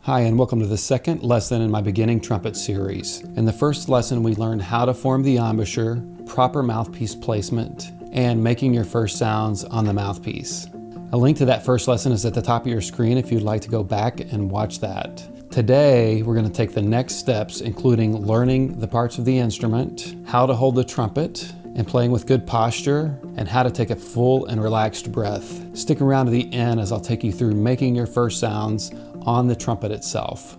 Hi, and welcome to the second lesson in my beginning trumpet series. In the first lesson, we learned how to form the embouchure, proper mouthpiece placement, and making your first sounds on the mouthpiece. A link to that first lesson is at the top of your screen if you'd like to go back and watch that. Today, we're going to take the next steps, including learning the parts of the instrument, how to hold the trumpet, and playing with good posture, and how to take a full and relaxed breath. Stick around to the end as I'll take you through making your first sounds on the trumpet itself.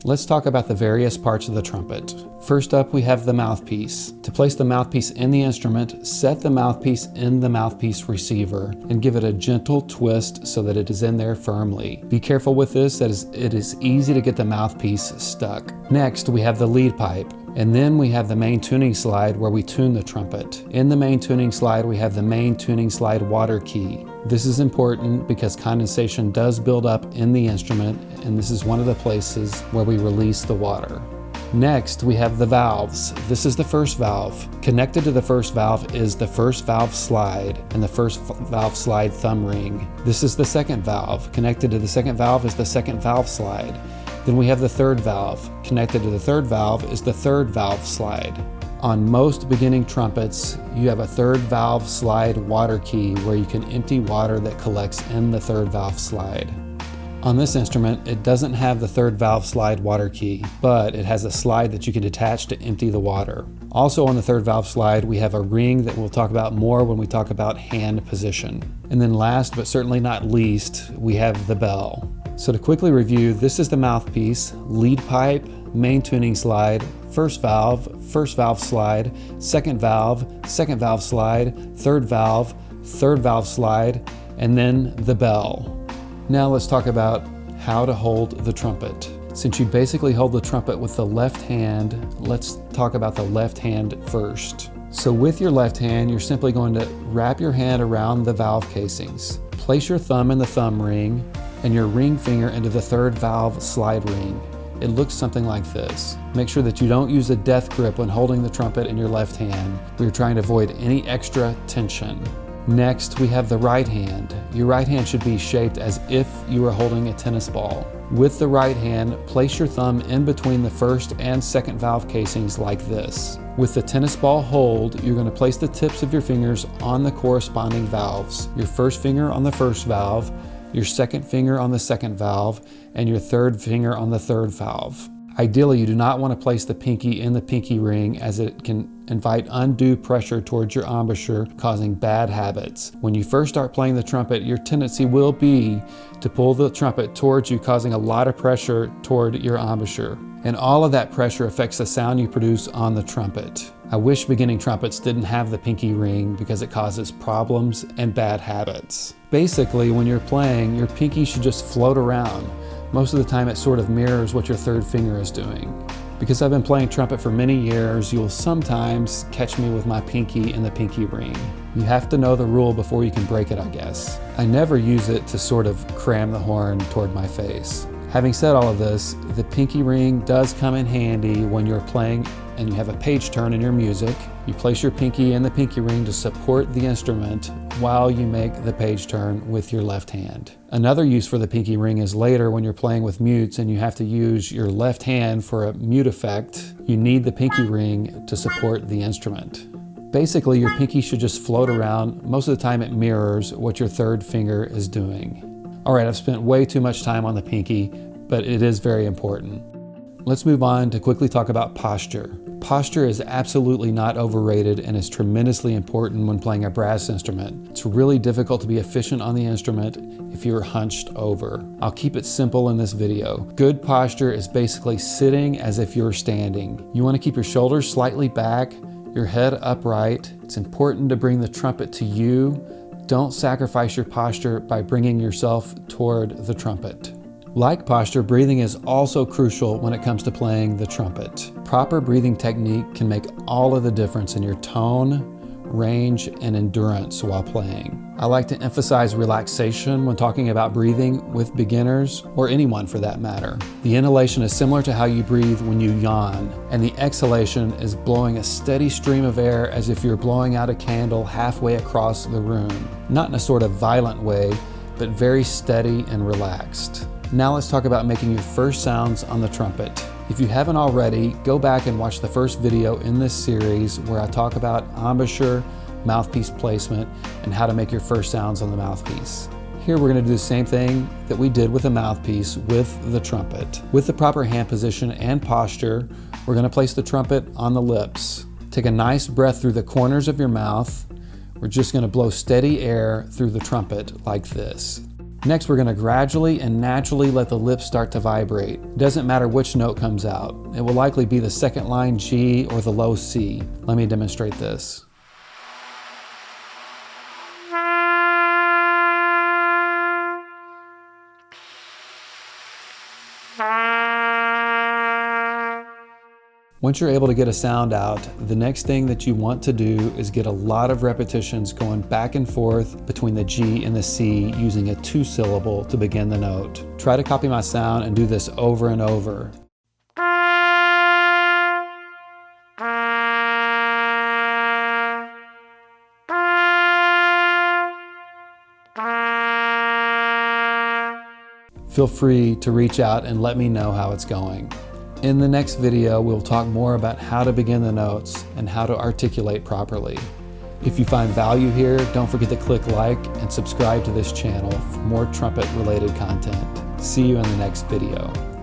Let's talk about the various parts of the trumpet. First up, we have the mouthpiece. To place the mouthpiece in the instrument, set the mouthpiece in the mouthpiece receiver and give it a gentle twist so that it is in there firmly. Be careful with this, as it is easy to get the mouthpiece stuck. Next, we have the lead pipe. And then we have the main tuning slide where we tune the trumpet. In the main tuning slide, we have the main tuning slide water key. This is important because condensation does build up in the instrument, and this is one of the places where we release the water. Next, we have the valves. This is the first valve. Connected to the first valve is the first valve slide and the first valve slide thumb ring. This is the second valve. Connected to the second valve is the second valve slide. Then we have the third valve. Connected to the third valve is the third valve slide. On most beginning trumpets, you have a third valve slide water key where you can empty water that collects in the third valve slide. On this instrument, it doesn't have the third valve slide water key, but it has a slide that you can detach to empty the water. Also on the third valve slide, we have a ring that we'll talk about more when we talk about hand position. And then last, but certainly not least, we have the bell. So to quickly review, this is the mouthpiece, lead pipe, main tuning slide, first valve slide, second valve slide, third valve slide, and then the bell. Now let's talk about how to hold the trumpet. Since you basically hold the trumpet with the left hand, let's talk about the left hand first. So with your left hand, you're simply going to wrap your hand around the valve casings. Place your thumb in the thumb ring and your ring finger into the third valve slide ring. It looks something like this. Make sure that you don't use a death grip when holding the trumpet in your left hand. We're trying to avoid any extra tension. Next, we have the right hand. Your right hand should be shaped as if you were holding a tennis ball. With the right hand, place your thumb in between the first and second valve casings like this. With the tennis ball hold, you're going to place the tips of your fingers on the corresponding valves. Your first finger on the first valve, your second finger on the second valve, and your third finger on the third valve. Ideally, you do not want to place the pinky in the pinky ring, as it can invite undue pressure towards your embouchure, causing bad habits. When you first start playing the trumpet, your tendency will be to pull the trumpet towards you, causing a lot of pressure toward your embouchure. And all of that pressure affects the sound you produce on the trumpet. I wish beginning trumpets didn't have the pinky ring because it causes problems and bad habits. Basically, when you're playing, your pinky should just float around. Most of the time it sort of mirrors what your third finger is doing. Because I've been playing trumpet for many years, you'll sometimes catch me with my pinky in the pinky ring. You have to know the rule before you can break it, I guess. I never use it to sort of cram the horn toward my face. Having said all of this, the pinky ring does come in handy when you're playing and you have a page turn in your music. You place your pinky in the pinky ring to support the instrument while you make the page turn with your left hand. Another use for the pinky ring is later when you're playing with mutes and you have to use your left hand for a mute effect. You need the pinky ring to support the instrument. Basically, your pinky should just float around. Most of the time it mirrors what your third finger is doing. All right, I've spent way too much time on the pinky, but it is very important. Let's move on to quickly talk about posture. Posture is absolutely not overrated and is tremendously important when playing a brass instrument. It's really difficult to be efficient on the instrument if you're hunched over. I'll keep it simple in this video. Good posture is basically sitting as if you're standing. You want to keep your shoulders slightly back, your head upright. It's important to bring the trumpet to you. Don't sacrifice your posture by bringing yourself toward the trumpet. Like posture, breathing is also crucial when it comes to playing the trumpet. Proper breathing technique can make all of the difference in your tone, range, and endurance while playing. I like to emphasize relaxation when talking about breathing with beginners, or anyone for that matter. The inhalation is similar to how you breathe when you yawn, and the exhalation is blowing a steady stream of air as if you're blowing out a candle halfway across the room. Not in a sort of violent way, but very steady and relaxed. Now let's talk about making your first sounds on the trumpet. If you haven't already, go back and watch the first video in this series where I talk about embouchure, mouthpiece placement, and how to make your first sounds on the mouthpiece. Here we're going to do the same thing that we did with the mouthpiece with the trumpet. With the proper hand position and posture, we're going to place the trumpet on the lips. Take a nice breath through the corners of your mouth. We're just going to blow steady air through the trumpet like this. Next, we're going to gradually and naturally let the lips start to vibrate. It doesn't matter which note comes out. It will likely be the second line G or the low C. Let me demonstrate this. Once you're able to get a sound out, the next thing that you want to do is get a lot of repetitions going back and forth between the G and the C using a 2-syllable to begin the note. Try to copy my sound and do this over and over. Feel free to reach out and let me know how it's going. In the next video, we'll talk more about how to begin the notes and how to articulate properly. If you find value here, don't forget to click like and subscribe to this channel for more trumpet-related content. See you in the next video.